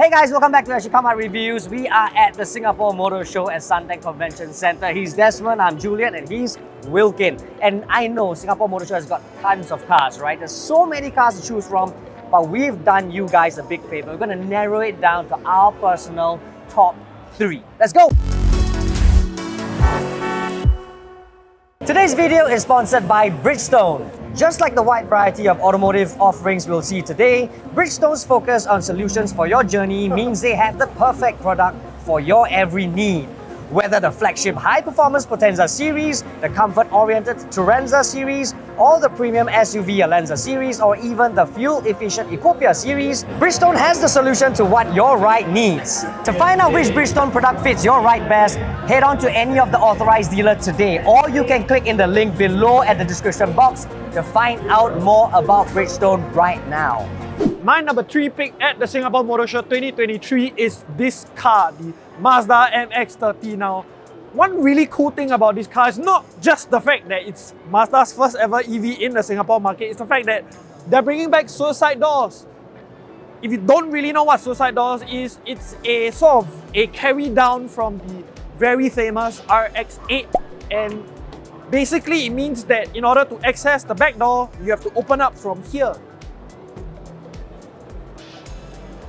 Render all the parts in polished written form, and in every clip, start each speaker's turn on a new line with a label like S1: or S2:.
S1: Hey guys, welcome back to Sgcarmart Reviews. We are at the Singapore Motorshow at Suntec Convention Centre. He's Desmond, I'm Julian, and he's Wilkin. And I know Singapore Motorshow has got tons of cars, right? There's so many cars to choose from, but we've done you guys a big favor. We're going to narrow it down to our personal top 3. Let's go! Today's video is sponsored by Bridgestone. Just like the wide variety of automotive offerings we'll see today, Bridgestone's focus on solutions for your journey means they have the perfect product for your every need. Whether the flagship high-performance Potenza series, the comfort-oriented Turanza series, or the premium SUV Alenza series, or even the fuel-efficient Ecopia series, Bridgestone has the solution to what your ride needs. To find out which Bridgestone product fits your ride best, head on to any of the authorized dealers today, or you can click in the link below at the description box to find out more about Bridgestone right now.
S2: My number 3 pick at the Singapore Motorshow 2023 is this car, the Mazda MX-30. Now, one really cool thing about this car is not just the fact that it's Mazda's first ever EV in the Singapore market, it's the fact that they're bringing back suicide doors. If you don't really know what suicide doors is, it's a sort of a carry down from the very famous RX-8, and basically it means that in order to access the back door, you have to open up from here.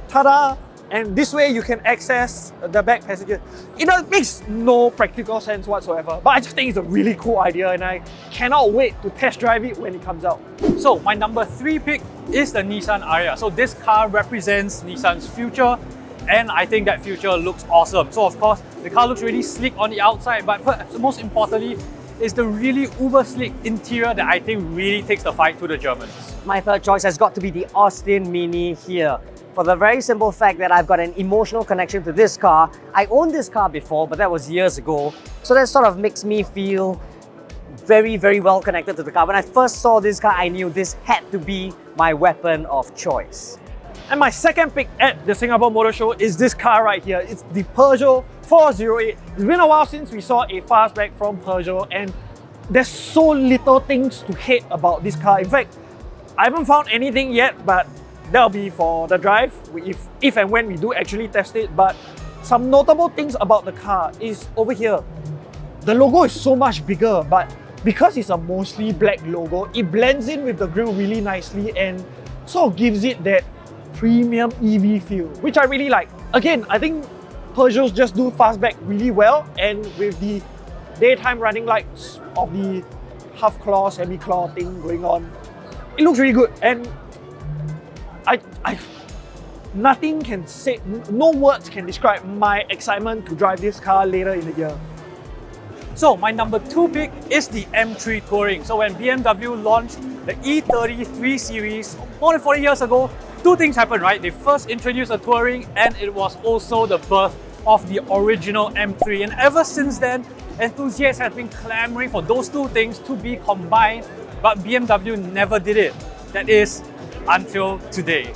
S2: Ta-da! And this way you can access the back passenger. It makes no practical sense whatsoever, but I just think it's a really cool idea and I cannot wait to test drive it when it comes out.
S3: So my number 3 pick is the Nissan Ariya. So this car represents Nissan's future, and I think that future looks awesome. So of course, the car looks really sleek on the outside, but perhaps most importantly is the really uber sleek interior that I think really takes the fight to the Germans.
S1: My third choice has got to be the Austin Mini here. For the very simple fact that I've got an emotional connection to this car. I owned this car before, but that was years ago. So that sort of makes me feel very, very well connected to the car. When I first saw this car, I knew this had to be my weapon of choice.
S2: And my second pick at the Singapore Motor Show is this car right here. It's the Peugeot 408. It's been a while since we saw a fastback from Peugeot, and there's so little things to hate about this car. In fact, I haven't found anything yet, but that'll be for the drive, if and when we do actually test it. But some notable things about the car is over here. The logo is so much bigger, but because it's a mostly black logo, it blends in with the grille really nicely and sort of gives it that premium EV feel, which I really like. Again, I think Peugeots just do fastback really well, and with the daytime running lights of the half-claw, semi-claw thing going on, it looks really good. And nothing can say, no words can describe my excitement to drive this car later in the year.
S3: So my number 2 pick is the M3 Touring. So when BMW launched the E30 3 Series more than 40 years ago, 2 things happened, right? They first introduced a Touring, and it was also the birth of the original M3. And ever since then, enthusiasts have been clamoring for those 2 things to be combined, but BMW never did it. That is, until today.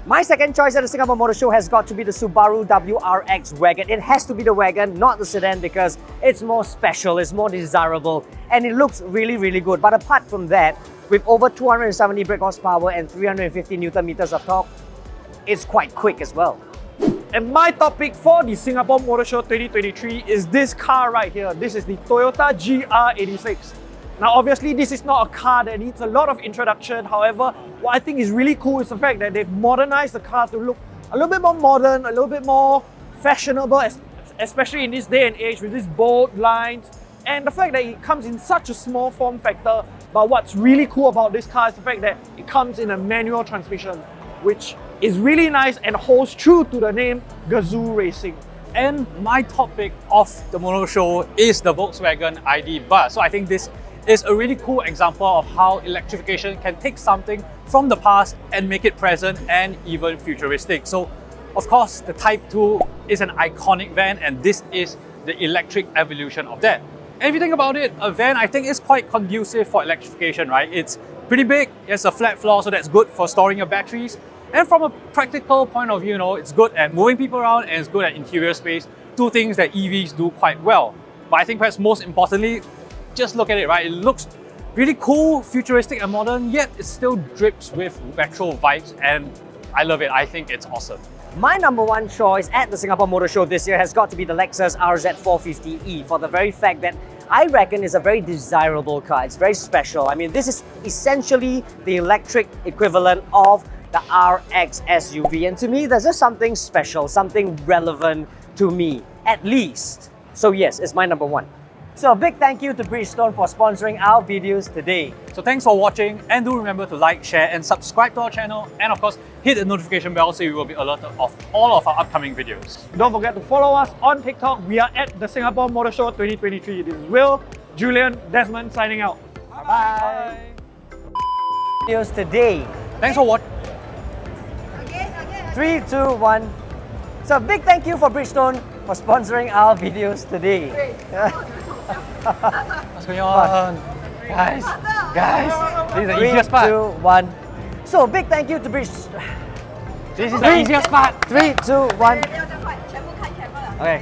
S1: My second choice at the Singapore Motor Show has got to be the Subaru Wrx Wagon. It has to be the wagon, not the sedan, because it's more special, it's more desirable, and it looks really, really good. But apart from that, with over 270 brake horsepower and 350 Newton meters of torque, it's quite quick as well.
S2: And my top pick for the Singapore Motor Show 2023 is this car right here. This is the Toyota GR86. Now obviously this is not a car that needs a lot of introduction. However, what I think is really cool is the fact that they've modernized the car to look a little bit more modern, a little bit more fashionable, especially in this day and age with these bold lines, and the fact that it comes in such a small form factor. But what's really cool about this car is the fact that it comes in a manual transmission, which is really nice and holds true to the name Gazoo Racing.
S3: And my top pick of the Motor Show is the Volkswagen ID Buzz. So I think this is a really cool example of how electrification can take something from the past and make it present and even futuristic. So of course, the Type 2 is an iconic van, and this is the electric evolution of that. And if you think about it, a van I think is quite conducive for electrification, right? It's pretty big, it's a flat floor, so that's good for storing your batteries. And from a practical point of view, it's good at moving people around and it's good at interior space, 2 things that EVs do quite well. But I think perhaps most importantly, just look at it, right? It looks really cool, futuristic and modern, yet it still drips with retro vibes, and I love it. I think it's awesome.
S1: My number one choice at the Singapore Motor Show this year has got to be the Lexus RZ450e for the very fact that I reckon it's a very desirable car. It's very special. I mean, this is essentially the electric equivalent of the RX SUV. And to me, there's just something special, something relevant to me, at least. So yes, it's my number one. So a big thank you to Bridgestone for sponsoring our videos today.
S3: So thanks for watching, and do remember to like, share and subscribe to our channel, and of course hit the notification bell so you will be alerted of all of our upcoming videos.
S2: Don't forget to follow us on TikTok. We are at the Singapore Motor Show 2023. This is Will, Julian, Desmond signing out.
S1: Bye-bye. Videos today.
S3: Thanks for watching.
S1: 3, 2, 1. So a big thank you for Bridgestone for sponsoring our videos today.
S3: What's going on? Guys, this is the
S1: 3,
S3: easiest part.
S1: 2, 1. So big thank you to Bridgestone.
S3: This is the easiest part.
S1: 3, 2, 1.